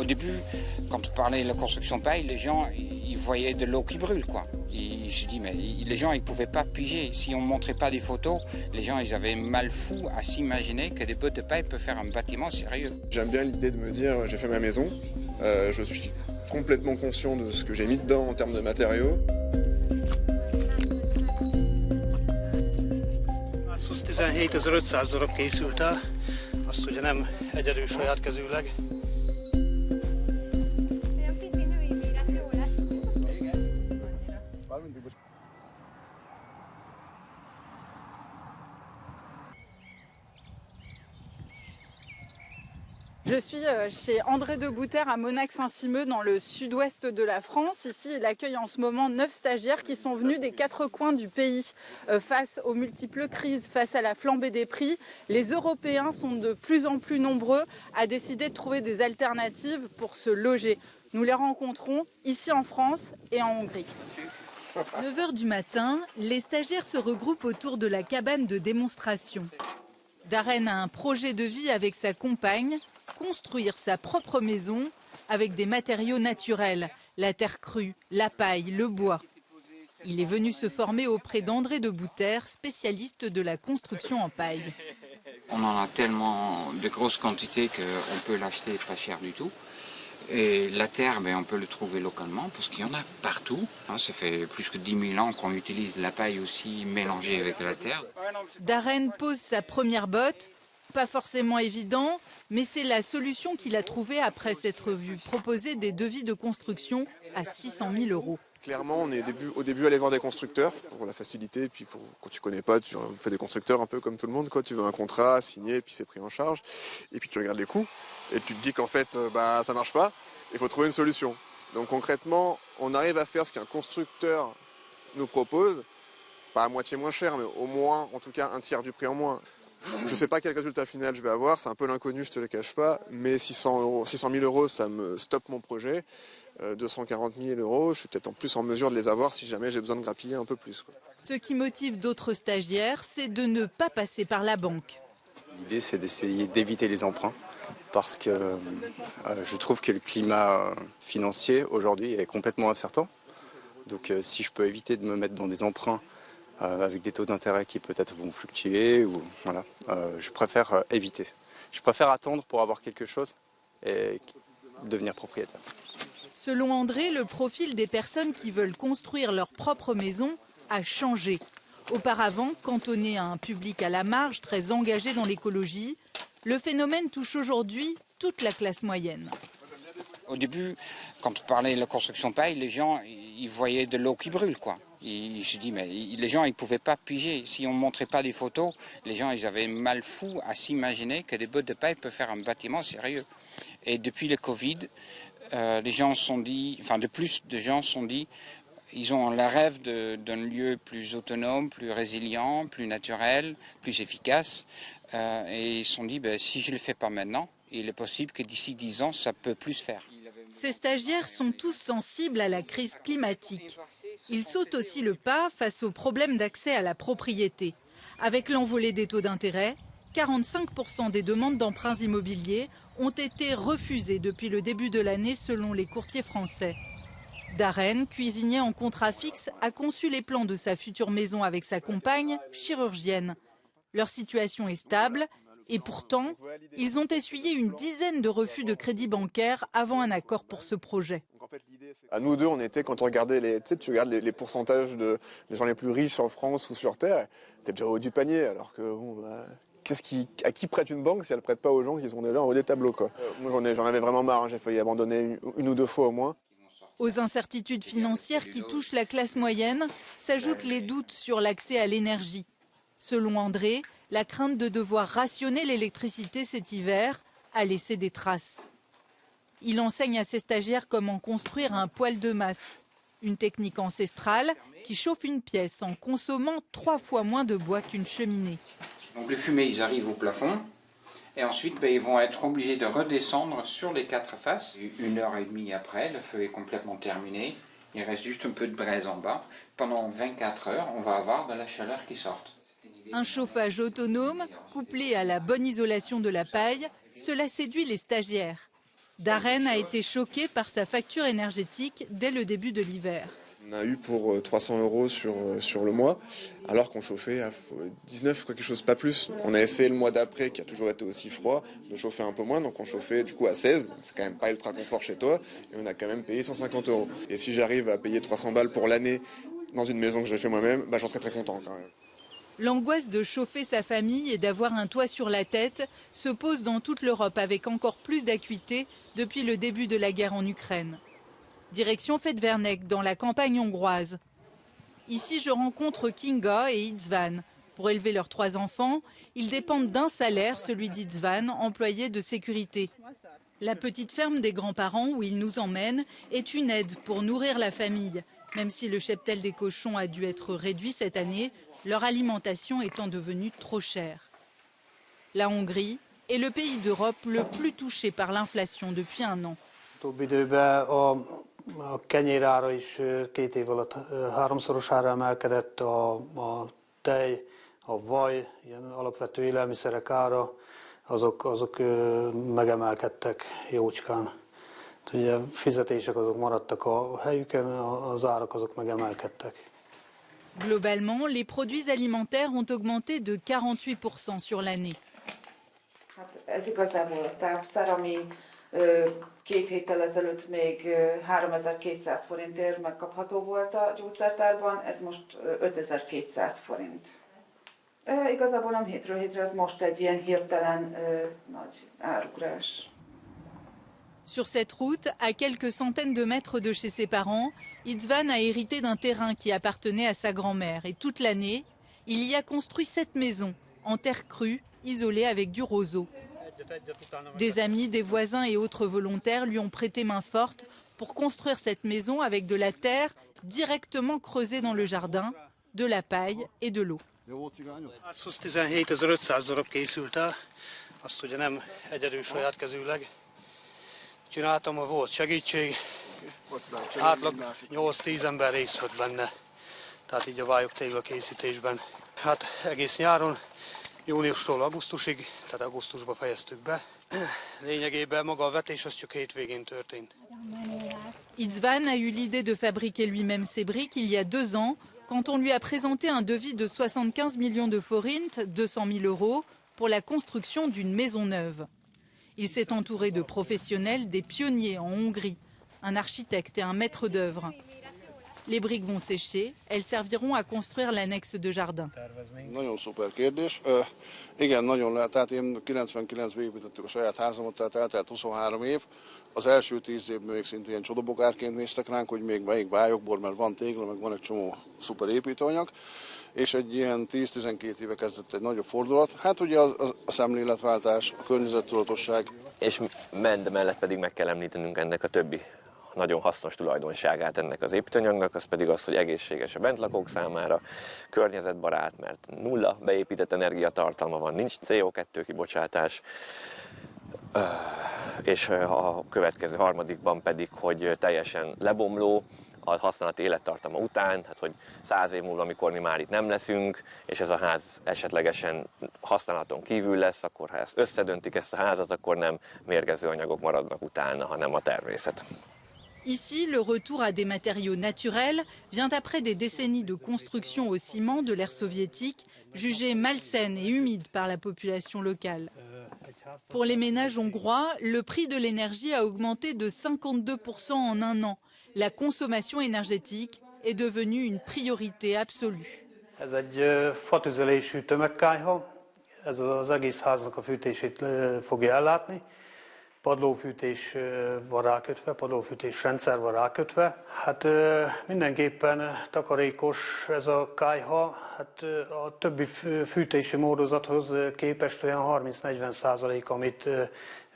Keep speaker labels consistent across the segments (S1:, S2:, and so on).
S1: Au début, quand on parlait de la construction paille, les gens ils voyaient de l'eau qui brûle, quoi. Ils se disent, mais les gens ils ne pouvaient pas piger. Si on ne montrait pas des photos, les gens ils avaient mal fou à s'imaginer que des bottes de paille peuvent faire un bâtiment sérieux.
S2: J'aime bien l'idée de me dire, j'ai fait ma maison, je suis complètement conscient de ce que j'ai mis dedans en termes de matériaux.
S3: Az 17.500 darab készült el, azt ugye nem egyedül saját kezűleg.
S4: Je suis chez André de Bouter à Monac-Saint-Simeux dans le sud-ouest de la France. Ici, il accueille en ce moment 9 stagiaires qui sont venus des 4 coins du pays face aux multiples crises, face à la flambée des prix. Les Européens sont de plus en plus nombreux à décider de trouver des alternatives pour se loger. Nous les rencontrons ici en France et en Hongrie.
S5: 9 h du matin, les stagiaires se regroupent autour de la cabane de démonstration. Darren a un projet de vie avec sa compagne, construire sa propre maison avec des matériaux naturels, la terre crue, la paille, le bois. Il est venu se former auprès d'André de Bouter, spécialiste de la construction en paille.
S1: On en a tellement de grosses quantités qu'on peut l'acheter pas cher du tout. Et la terre, on peut le trouver localement parce qu'il y en a partout. Ça fait plus que 10 000 ans qu'on utilise la paille aussi mélangée avec la terre.
S5: Darren pose sa première botte. Pas forcément évident, mais c'est la solution qu'il a trouvée après s'être vu proposer des devis de construction à 600 000 €.
S2: Clairement, on est au début allé voir des constructeurs pour la facilité, et puis quand tu connais pas, tu fais des constructeurs un peu comme tout le monde, quoi. Tu veux un contrat signé, puis c'est pris en charge, et puis tu regardes les coûts, et tu te dis qu'en fait, ça marche pas, il faut trouver une solution. Donc concrètement, on arrive à faire ce qu'un constructeur nous propose, pas à moitié moins cher, mais au moins, en tout cas, un tiers du prix en moins. Je ne sais pas quel résultat final je vais avoir, c'est un peu l'inconnu, je te le cache pas, mais 600 000 €, ça me stoppe mon projet. 240 000 €, je suis peut-être en plus en mesure de les avoir si jamais j'ai besoin de grappiller un peu plus, quoi.
S5: Ce qui motive d'autres stagiaires, c'est de ne pas passer par la banque.
S6: L'idée, c'est d'essayer d'éviter les emprunts parce que je trouve que le climat financier aujourd'hui est complètement incertain. Donc si je peux éviter de me mettre dans des emprunts avec des taux d'intérêt qui peut-être vont fluctuer, je préfère éviter. Je préfère attendre pour avoir quelque chose et devenir propriétaire.
S5: Selon André, le profil des personnes qui veulent construire leur propre maison a changé. Auparavant, cantonné à un public à la marge, très engagé dans l'écologie, le phénomène touche aujourd'hui toute la classe moyenne.
S1: Au début, quand on parlait de la construction paille, les gens ils voyaient de l'eau qui brûle, quoi. Ils se disent, mais les gens ils ne pouvaient pas piger. Si on ne montrait pas des photos, les gens ils avaient mal fou à s'imaginer que des bottes de paille peuvent faire un bâtiment sérieux. Et depuis le Covid, les gens se sont dit, de plus de gens se sont dit, ils ont le rêve d'un lieu plus autonome, plus résilient, plus naturel, plus efficace. Et ils se sont dit, si je ne le fais pas maintenant, il est possible que d'ici 10 ans, ça peut plus faire.
S5: Ces stagiaires sont tous sensibles à la crise climatique. Ils sautent aussi le pas face aux problèmes d'accès à la propriété. Avec l'envolée des taux d'intérêt, 45% des demandes d'emprunts immobiliers ont été refusées depuis le début de l'année selon les courtiers français. Darren, cuisinier en contrat fixe, a conçu les plans de sa future maison avec sa compagne, chirurgienne. Leur situation est stable et pourtant, ils ont essuyé une dizaine de refus de crédit bancaire avant un accord pour ce projet.
S2: À nous deux, on était, quand on regardait tu regardes les pourcentages des gens les plus riches en France ou sur Terre, t'es déjà au haut du panier, alors que à qui prête une banque si elle ne prête pas aux gens qui sont déjà en haut des tableaux, quoi. Moi j'en avais vraiment marre, j'ai failli abandonner une ou deux fois au moins.
S5: Aux incertitudes financières qui touchent la classe moyenne s'ajoutent les doutes sur l'accès à l'énergie. Selon André, la crainte de devoir rationner l'électricité cet hiver a laissé des traces. Il enseigne à ses stagiaires comment construire un poêle de masse, une technique ancestrale qui chauffe une pièce en consommant 3 fois moins de bois qu'une cheminée.
S1: Donc les fumées, ils arrivent au plafond et ensuite ils vont être obligés de redescendre sur les 4 faces. 1h30 après, le feu est complètement terminé. Il reste juste un peu de braise en bas. Pendant 24 heures, on va avoir de la chaleur qui sort.
S5: Un chauffage autonome, couplé à la bonne isolation de la paille, cela séduit les stagiaires. Darren a été choqué par sa facture énergétique dès le début de l'hiver.
S2: On a eu pour 300 € sur le mois, alors qu'on chauffait à 19, quelque chose, pas plus. On a essayé le mois d'après, qui a toujours été aussi froid, de chauffer un peu moins, donc on chauffait du coup à 16. C'est quand même pas ultra confort chez toi, et on a quand même payé 150 €. Et si j'arrive à payer 300 balles pour l'année dans une maison que j'ai fait moi-même, j'en serais très content quand même.
S5: L'angoisse de chauffer sa famille et d'avoir un toit sur la tête se pose dans toute l'Europe avec encore plus d'acuité depuis le début de la guerre en Ukraine. Direction Fedvernek, dans la campagne hongroise. Ici, je rencontre Kinga et Itzvan. Pour élever leurs 3 enfants, ils dépendent d'un salaire, celui d'Itzvan, employé de sécurité. La petite ferme des grands-parents où ils nous emmènent est une aide pour nourrir la famille. Même si le cheptel des cochons a dû être réduit cette année, leur alimentation étant devenue trop chère. La Hongrie est le pays d'Europe le plus touché par l'inflation depuis 1 an.
S3: A kenyérára is 2 év alatt 3-szorosára emelkedett, a tej, a vaj, ilyen alapvető élelmiszerek ára, azok megemelkedtek jócskán. Ugye fizetések azok maradtak a helyüken, az árak azok megemelkedtek.
S5: Globalement, les produits alimentaires ont augmenté de 48% sur l'année.
S7: Ez igazából a tápszer, ami 2 héttel ezelőtt még 3200 forintért megkapható volt a gyógyszertárban, ez most 5200 forint. Igazából nem hétről hétre, ez most egy ilyen hirtelen nagy árugrás.
S5: Sur cette route, à quelques centaines de mètres de chez ses parents, Itzvan a hérité d'un terrain qui appartenait à sa grand-mère. Et toute l'année, il y a construit 7 maisons, en terre crue, isolées avec du roseau. Des amis, des voisins et autres volontaires lui ont prêté main forte pour construire cette maison avec de la terre directement creusée dans le jardin, de la paille et de l'eau.
S3: 117.500 darab készült el, azt ugye nem egyedül saját kezűleg csináltam, ha volt segítség, átlag 8-10 ember részt vett benne, tehát így a vályog téglakészítésben. Hát egész nyáron, júniustól augusztusig, tehát augusztusban fejeztük be. Lényegében maga a vetés az csak hétvégén történt.
S5: Itzvan a eu l'idée de fabriquer lui-même ses briques il y a 2 ans, quand on lui a présenté un devis de 75 millions de forint, 200 000 €, pour la construction d'une maison neuve. Il s'est entouré de professionnels, des pionniers en Hongrie, un architecte et un maître d'œuvre. Les briques vont sécher, elles serviront à construire l'annexe de jardin.
S8: Nagyon szuper kérdés. Igen, nagyon lehet. Tehát én 99-ben építettük a saját házamat, tehát eltelt 23 év. Az első 10 évben még szintén csodabogárként néztek ránk, hogy még melyik vályogból, mert van tégla, meg van egy csomó szuper építőanyag. És egy ilyen 10-12 éve kezdett egy nagyobb fordulat. Hát ugye a szemléletváltás, a környezettudatosság.
S9: És mellett pedig meg kell említenünk ennek a többi nagyon hasznos tulajdonságát ennek az építőanyagnak, az pedig az, hogy egészséges a bentlakók számára, környezetbarát, mert nulla beépített energiatartalma van, nincs CO2 kibocsátás, és a következő harmadikban pedig, hogy teljesen lebomló a használati élettartama után, hát hogy 100 év múlva, amikor mi már itt nem leszünk, és ez a ház esetlegesen használaton kívül lesz, akkor ha ezt összedöntik ezt a házat, akkor nem mérgező anyagok maradnak utána, hanem a természet.
S5: Ici, le retour à des matériaux naturels vient après des décennies de construction au ciment de l'ère soviétique, jugée malsaine et humide par la population locale. Pour les ménages hongrois, le prix de l'énergie a augmenté de 52% en 1 an. La consommation énergétique est devenue une priorité absolue.
S3: Ez egy fatüzelésű tömegkályha, ez az egész háznak a fűtését fogja ellátni. Padlófűtés van rákötve, padlófűtésrendszer van rákötve. Hát mindenképpen takarékos ez a kályha, hát a többi fűtési módozathoz képest olyan 30-40%, amit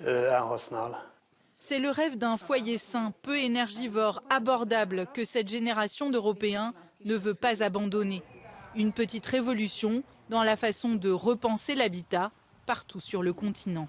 S3: elhasznál.
S5: C'est le rêve d'un foyer sain, peu énergivore, abordable que cette génération d'Européens ne veut pas abandonner. Une petite révolution dans la façon de repenser l'habitat partout sur le continent.